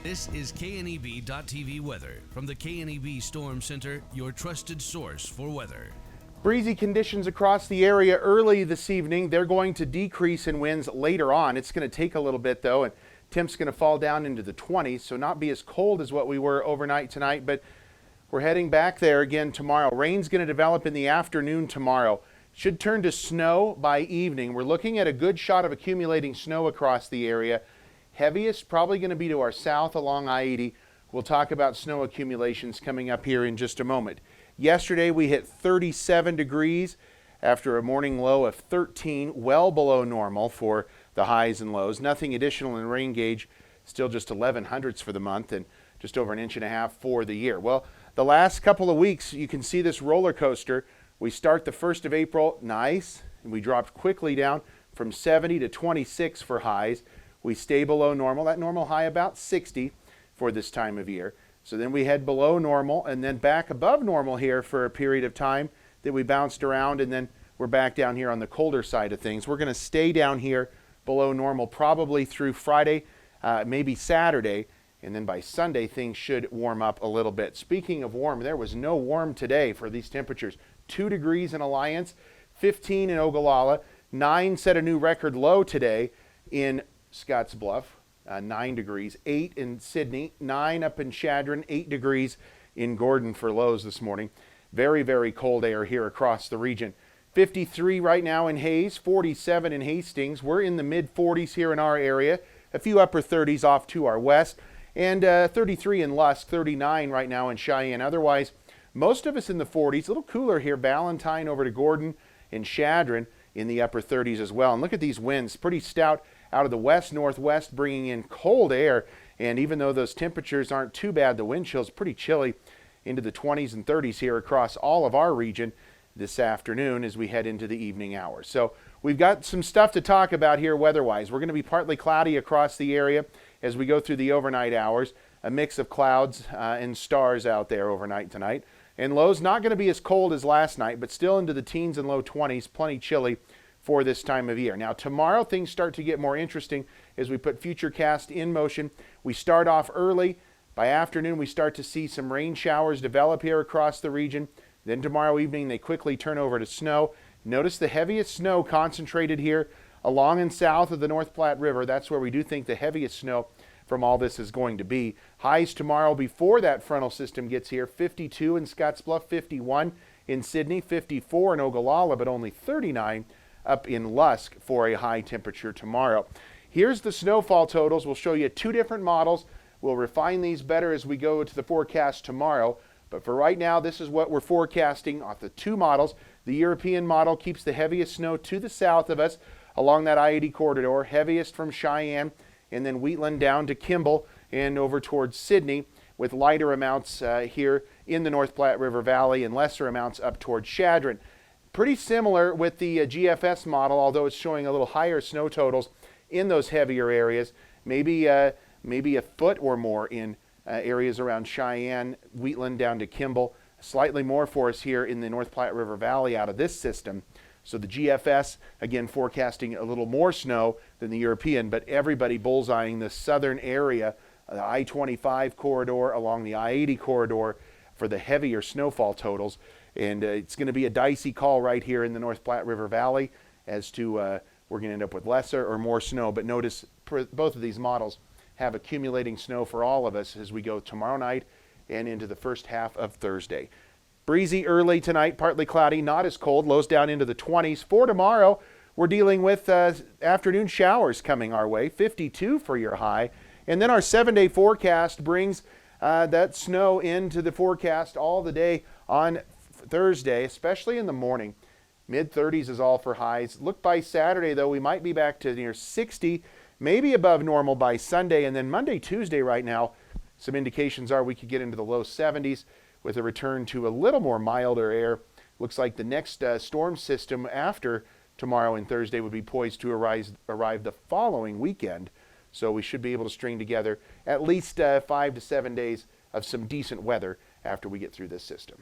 This is KNEB.TV weather from the KNEB Storm Center, your trusted source for weather. Breezy conditions across the area early this evening. They're going to decrease in winds later on. It's going to take a little bit though, and temps going to fall down into the 20s, so not be as cold as what we were overnight tonight, but we're heading back there again tomorrow. Rain's going to develop in the afternoon tomorrow. Should turn to snow by evening. We're looking at a good shot of accumulating snow across the area. Heaviest probably going to be to our south along I-80. We'll talk about snow accumulations coming up here in just a moment. Yesterday we hit 37 degrees after a morning low of 13, well below normal for the highs and lows. Nothing additional in rain gauge, still just 11 hundredths for the month and just over 1.5 inches for the year. Well, the last couple of weeks you can see this roller coaster. We start the 1st of April, nice, and we dropped quickly down from 70 to 26 for highs. We stay below normal, that normal high about 60 for this time of year. So then we head below normal and then back above normal here for a period of time that we bounced around, and then we're back down here on the colder side of things. We're going to stay down here below normal probably through Friday, maybe Saturday, and then by Sunday things should warm up a little bit. Speaking of warm, there was no warm today for these temperatures. 2 degrees in Alliance, 15 in Ogallala, 9 set a new record low today in Scotts Bluff, 9 degrees, 8 in Sydney, 9 up in Chadron, 8 degrees in Gordon for lows this morning. Very, very cold air here across the region. 53 right now in Hayes, 47 in Hastings. We're in the mid-40s here in our area, a few upper 30s off to our west, and 33 in Lusk, 39 right now in Cheyenne. Otherwise, most of us in the 40s, a little cooler here, Ballantyne over to Gordon and Chadron in the upper 30s as well. And look at these winds, pretty stout out of the west-northwest, bringing in cold air. And even though those temperatures aren't too bad, the wind chill's pretty chilly into the 20s and 30s here across all of our region this afternoon as we head into the evening hours. So we've got some stuff to talk about here weather-wise. We're going to be partly cloudy across the area as we go through the overnight hours, a mix of clouds and stars out there overnight tonight. And lows not going to be as cold as last night, but still into the teens and low 20s, plenty chilly for this time of year. Now tomorrow things start to get more interesting as we put Futurecast in motion. We start off early. By afternoon we start to see some rain showers develop here across the region. Then tomorrow evening they quickly turn over to snow. Notice the heaviest snow concentrated here along and south of the North Platte River. That's where we do think the heaviest snow from all this is going to be. Highs tomorrow before that frontal system gets here, 52 in Scottsbluff, 51 in Sydney, 54 in Ogallala, but only 39 up in Lusk for a high temperature tomorrow. Here's the snowfall totals. We'll show you 2 different models. We'll refine these better as we go to the forecast tomorrow. But for right now, this is what we're forecasting off the 2 models. The European model keeps the heaviest snow to the south of us along that I-80 corridor, heaviest from Cheyenne and then Wheatland down to Kimball and over towards Sydney, with lighter amounts here in the North Platte River Valley and lesser amounts up towards Chadron. Pretty similar with the GFS model, although it's showing a little higher snow totals in those heavier areas, maybe a foot or more in areas around Cheyenne, Wheatland down to Kimball. Slightly more for us here in the North Platte River Valley out of this system. So the GFS, again, forecasting a little more snow than the European, but everybody bullseyeing the southern area, the I-25 corridor along the I-80 corridor for the heavier snowfall totals. And it's going to be a dicey call right here in the North Platte River Valley as to we're going to end up with lesser or more snow. But notice both of these models have accumulating snow for all of us as we go tomorrow night and into the first half of Thursday. Breezy early tonight, partly cloudy, not as cold, lows down into the 20s. For tomorrow, we're dealing with afternoon showers coming our way, 52 for your high. And then our 7-day forecast brings that snow into the forecast all the day on Thursday, especially in the morning. Mid-30s is all for highs. Look by Saturday, though, we might be back to near 60, maybe above normal by Sunday. And then Monday, Tuesday right now, some indications are we could get into the low 70s with a return to a little more milder air. Looks like the next storm system after tomorrow and Thursday would be poised to arrive the following weekend. So we should be able to string together at least 5 to 7 days of some decent weather after we get through this system.